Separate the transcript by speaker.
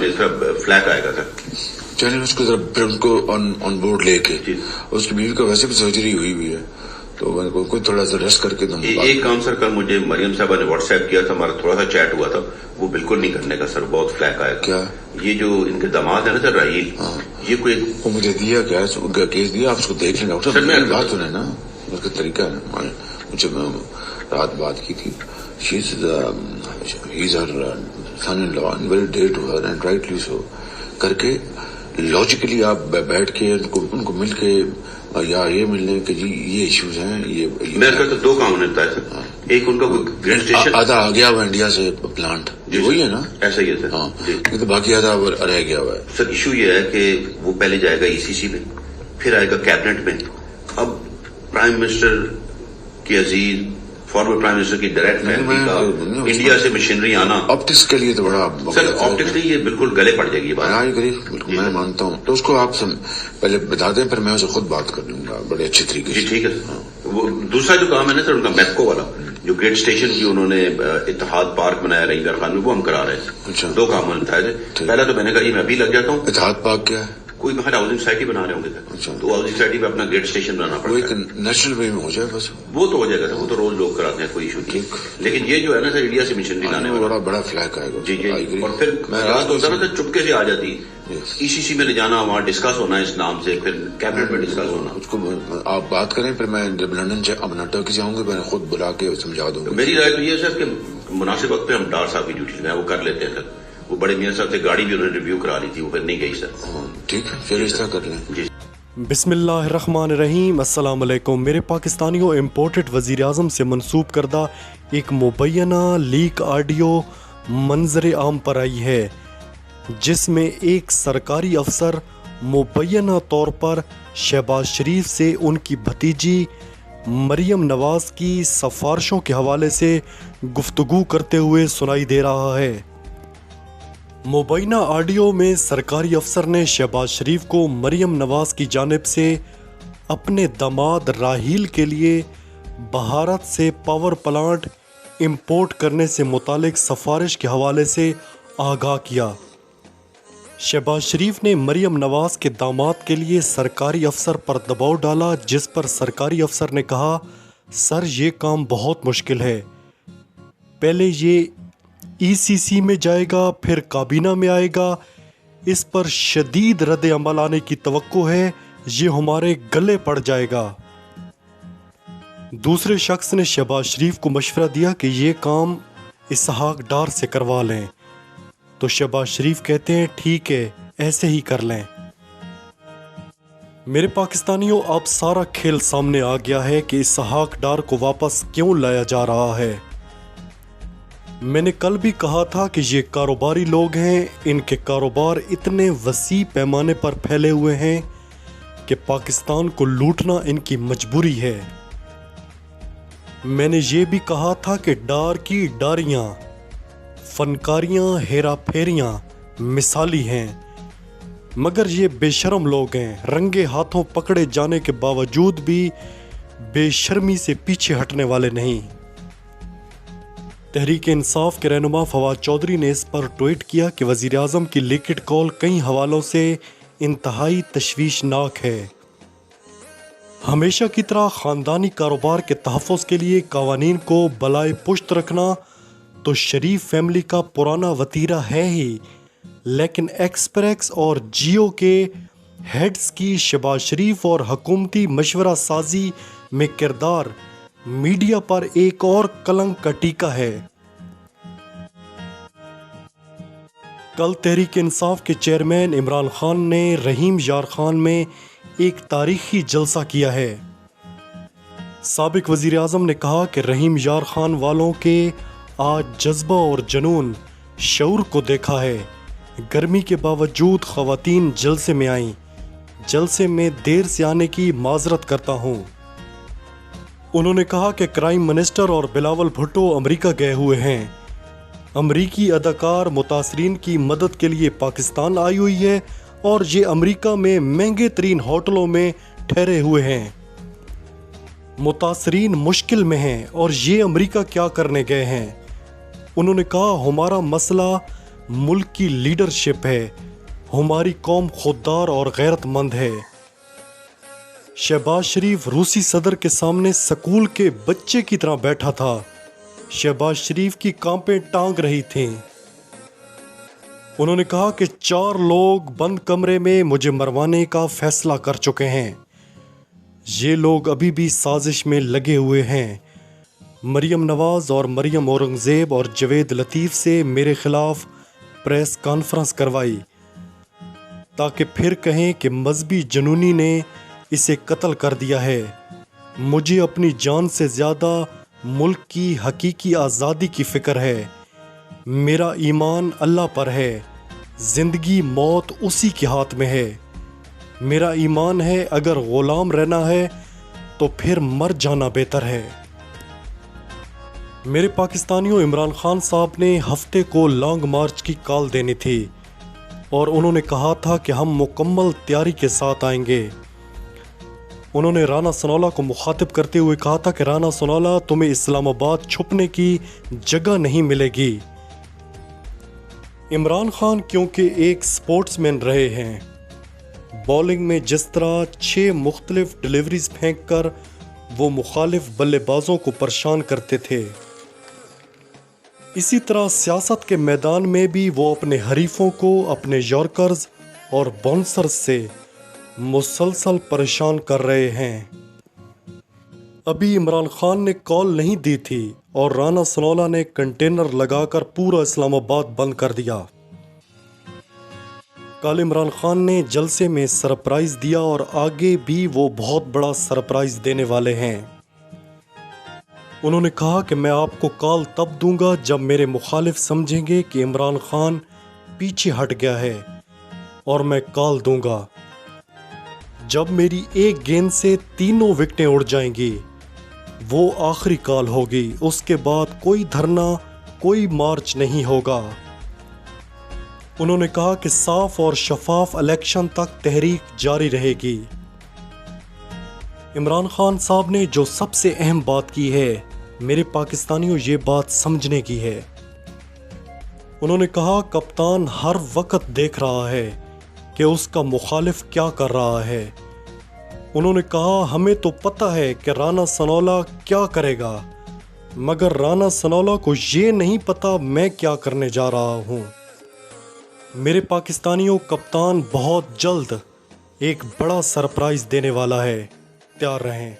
Speaker 1: میں اس طرح فلیک آئے گا سر.
Speaker 2: چلیں اس کو ذرا پھر ان کو آن بورڈ لے کے. اس کی بیوی کا ویسے بھی سرجری ہوئی ہے تو میں کو تھوڑا سا ریسٹ کر کے.
Speaker 1: ایک کام سر کل مجھے مریم صاحبہ نے واٹس ایپ کیا تھا, ہمارا تھوڑا سا چیٹ ہوا تھا, وہ بالکل نہیں کرنے کا سر, بہت فلیک آئے گا. کیا یہ جو ان کے داماد ہے نا سر راہیل, یہ کوئی وہ
Speaker 2: مجھے دیا کیا کیس دیا, آپ اس کو دیکھ لیں ڈاکٹر صاحب. میری بات سنیں نا, اس کا طریقہ ہے نا, مجھے رات بات کی تھی. He is her son in law, very dear to her and rightly so. کر کے لاجیکلی آپ بیٹھ کے ان کو مل کے یا یہ ملنے کہ جی یہ ایشوز ہیں. یہ
Speaker 1: میرے خیال سے دو کام ہوتا ہے سر. ایک ان کا گریڈ اسٹیشن
Speaker 2: آدھا آ گیا ہوا انڈیا سے پلانٹ, وہی ہے نا,
Speaker 1: ایسا ہی ہے سر.
Speaker 2: ہاں نہیں تو باقی آدھا رہ گیا ہوا ہے.
Speaker 1: سر ایشو یہ ہے کہ وہ پہلے جائے گا ECC میں, پھر آئے گا کیبنٹ میں. اب پرائم منسٹر کی عزیز فارمر پرائم منسٹر کی ڈائریکٹ فیملی کا انڈیا سے مشینری آنا
Speaker 2: آپٹکس کے لیے تو بڑا
Speaker 1: سر, آپٹکس نہیں, یہ بالکل گلے پڑ جائے گی بات.
Speaker 2: بالکل میں مانتا ہوں. تو اس کو آپ پہلے بتا دیں, پھر میں اسے خود بات کر لوں گا بڑے اچھے طریقے سے.
Speaker 1: جی ٹھیک ہے. وہ دوسرا جو کام ہے نا سر ان کا میپکو والا, جو گریڈ اسٹیشن کی انہوں نے اتحاد پارک بنایا رہی خان میں, وہ ہم کرا رہے ہیں. دو کام ہونے تھے. پہلا تو میں نے کہا یہ میں ابھی لگ جاتا ہوں.
Speaker 2: اتحاد پارک کیا ہے؟
Speaker 1: کوئی باہر ہاؤسنگ سوسائٹی بنا رہے ہوں گے, تو ہاؤسنگ سوسائٹی پہ اپنا گریڈ اسٹیشن بنانا پڑتا ہے.
Speaker 2: وہ نیشنل وے میں ہو جائے بس,
Speaker 1: وہ تو ہو جائے گا, وہ تو روز لوگ کراتے ہیں, کوئی ایشو نہیں. لیکن یہ جو ہے نا سر انڈیا سے مشنری لانے
Speaker 2: والا بڑا فلیک آئے گا.
Speaker 1: جی جی. اور پھر رات ہوتا نا تو چپکے سے آ جاتی, ECC میں لے جانا, وہاں ڈسکس ہونا اس نام سے, پھر کیبنٹ میں ڈسکس ہونا.
Speaker 2: اس کو آپ بات کریں, پھر میں جب لندن ٹرکی سے آؤں گا میں خود بلا کے سمجھا دوں گا.
Speaker 1: میری رائے تو یہ ہے سر کہ مناسب وقت پہ ہم ڈار صاحب کی ڈیوٹی لیں, وہ کر لیتے ہیں سر. وہ بڑے میاں صاحب سے گاڑی بھی انہوں نے ریویو کرا لی تھی, وہ پھر نہیں گئی سر.
Speaker 2: ٹھیک ہے, پھر اس طرح کر لیں.
Speaker 1: جی.
Speaker 3: بسم اللہ الرحمن الرحیم. السلام علیکم. میرے پاکستانیوں, امپورٹڈ وزیر اعظم سے منسوب کردہ ایک مبینہ لیک آڈیو منظر عام پر آئی ہے, جس میں ایک سرکاری افسر مبینہ طور پر شہباز شریف سے ان کی بھتیجی مریم نواز کی سفارشوں کے حوالے سے گفتگو کرتے ہوئے سنائی دے رہا ہے. مبینہ آڈیو میں سرکاری افسر نے شہباز شریف کو مریم نواز کی جانب سے اپنے داماد راحیل کے لیے بھارت سے پاور پلانٹ امپورٹ کرنے سے متعلق سفارش کے حوالے سے آگاہ کیا. شہباز شریف نے مریم نواز کے داماد کے لیے سرکاری افسر پر دباؤ ڈالا, جس پر سرکاری افسر نے کہا, سر یہ کام بہت مشکل ہے, پہلے یہ ECC میں جائے گا, پھر کابینہ میں آئے گا, اس پر شدید رد عمل آنے کی توقع ہے, یہ ہمارے گلے پڑ جائے گا. دوسرے شخص نے شہباز شریف کو مشورہ دیا کہ یہ کام اسحاق ڈار سے کروا لیں, تو شہباز شریف کہتے ہیں ٹھیک ہے ایسے ہی کر لیں. میرے پاکستانیوں, اب سارا کھیل سامنے آ گیا ہے کہ اسحاق ڈار کو واپس کیوں لایا جا رہا ہے. میں نے کل بھی کہا تھا کہ یہ کاروباری لوگ ہیں, ان کے کاروبار اتنے وسیع پیمانے پر پھیلے ہوئے ہیں کہ پاکستان کو لوٹنا ان کی مجبوری ہے. میں نے یہ بھی کہا تھا کہ ڈار کی ڈاریاں, فنکاریاں, ہیرا پھیریاں مثالی ہیں, مگر یہ بے شرم لوگ ہیں. رنگے ہاتھوں پکڑے جانے کے باوجود بھی بے شرمی سے پیچھے ہٹنے والے نہیں. تحریک انصاف کے رہنما فواد چودھری نے اس پر ٹویٹ کیا کہ وزیر اعظم کی لیکڈ کال کئی حوالوں سے انتہائی تشویشناک ہے. ہمیشہ کی طرح خاندانی کاروبار کے تحفظ کے لیے قوانین کو بالائے پشت رکھنا تو شریف فیملی کا پرانا وتیرہ ہے ہی, لیکن ایکسپریکس اور جیو کے ہیڈز کی شہباز شریف اور حکومتی مشورہ سازی میں کردار میڈیا پر ایک اور کلنک کا ٹیکہ ہے. کل تحریک انصاف کے چیئرمین عمران خان نے رحیم یار خان میں ایک تاریخی جلسہ کیا ہے. سابق وزیر اعظم نے کہا کہ رحیم یار خان والوں کے آج جذبہ اور جنون شعور کو دیکھا ہے. گرمی کے باوجود خواتین جلسے میں آئیں. جلسے میں دیر سے آنے کی معذرت کرتا ہوں. انہوں نے کہا کہ کرائم منسٹر اور بلاول بھٹو امریکہ گئے ہوئے ہیں. امریکی اداکار متاثرین کی مدد کے لیے پاکستان آئی ہوئی ہے اور یہ امریکہ میں مہنگے ترین ہوٹلوں میں ٹھہرے ہوئے ہیں. متاثرین مشکل میں ہیں اور یہ امریکہ کیا کرنے گئے ہیں. انہوں نے کہا ہمارا مسئلہ ملک کی لیڈرشپ ہے، ہماری قوم خوددار اور غیرت مند ہے۔ شہباز شریف روسی صدر کے سامنے سکول کے بچے کی طرح بیٹھا تھا۔ شہباز شریف کی کانپیں ٹانگ رہی تھیں۔ انہوں نے کہا کہ 4 لوگ بند کمرے میں مجھے مروانے کا فیصلہ کر چکے ہیں۔ یہ لوگ ابھی بھی سازش میں لگے ہوئے ہیں۔ مریم نواز اور مریم اورنگزیب اور جوید لطیف سے میرے خلاف پریس کانفرنس کروائی تاکہ پھر کہیں کہ مذہبی جنونی نے اسے قتل کر دیا ہے۔ مجھے اپنی جان سے زیادہ ملک کی حقیقی آزادی کی فکر ہے۔ میرا ایمان اللہ پر ہے، زندگی موت اسی کے ہاتھ میں ہے۔ میرا ایمان ہے اگر غلام رہنا ہے تو پھر مر جانا بہتر ہے۔ میرے پاکستانیوں، عمران خان صاحب نے ہفتے کو لانگ مارچ کی کال دینی تھی اور انہوں نے کہا تھا کہ ہم مکمل تیاری کے ساتھ آئیں گے۔ انہوں نے رانا ثناءاللہ کو مخاطب کرتے ہوئے کہا تھا کہ رانا ثناءاللہ، تمہیں اسلام آباد چھپنے کی جگہ نہیں ملے گی۔ عمران خان کیونکہ ایک سپورٹس مین رہے ہیں، بولنگ میں جس طرح 6 مختلف ڈیلیوریز پھینک کر وہ مخالف بلے بازوں کو پریشان کرتے تھے، اسی طرح سیاست کے میدان میں بھی وہ اپنے حریفوں کو اپنے یارکرز اور باؤنسرز سے مسلسل پریشان کر رہے ہیں۔ ابھی عمران خان نے کال نہیں دی تھی اور رانا ثناءاللہ نے کنٹینر لگا کر پورا اسلام آباد بند کر دیا۔ کل عمران خان نے جلسے میں سرپرائز دیا اور آگے بھی وہ بہت بڑا سرپرائز دینے والے ہیں۔ انہوں نے کہا کہ میں آپ کو کال تب دوں گا جب میرے مخالف سمجھیں گے کہ عمران خان پیچھے ہٹ گیا ہے، اور میں کال دوں گا جب میری ایک گیند سے 3 وکٹیں اڑ جائیں گی۔ وہ آخری کال ہوگی، اس کے بعد کوئی دھرنا، کوئی مارچ نہیں ہوگا۔ انہوں نے کہا کہ صاف اور شفاف الیکشن تک تحریک جاری رہے گی۔ عمران خان صاحب نے جو سب سے اہم بات کی ہے، میرے پاکستانیوں، یہ بات سمجھنے کی ہے۔ انہوں نے کہا کپتان ہر وقت دیکھ رہا ہے کہ اس کا مخالف کیا کر رہا ہے۔ انہوں نے کہا ہمیں تو پتہ ہے کہ رانا ثناءاللہ کیا کرے گا، مگر رانا ثناءاللہ کو یہ نہیں پتہ میں کیا کرنے جا رہا ہوں۔ میرے پاکستانیوں، کپتان بہت جلد ایک بڑا سرپرائز دینے والا ہے، تیار رہیں۔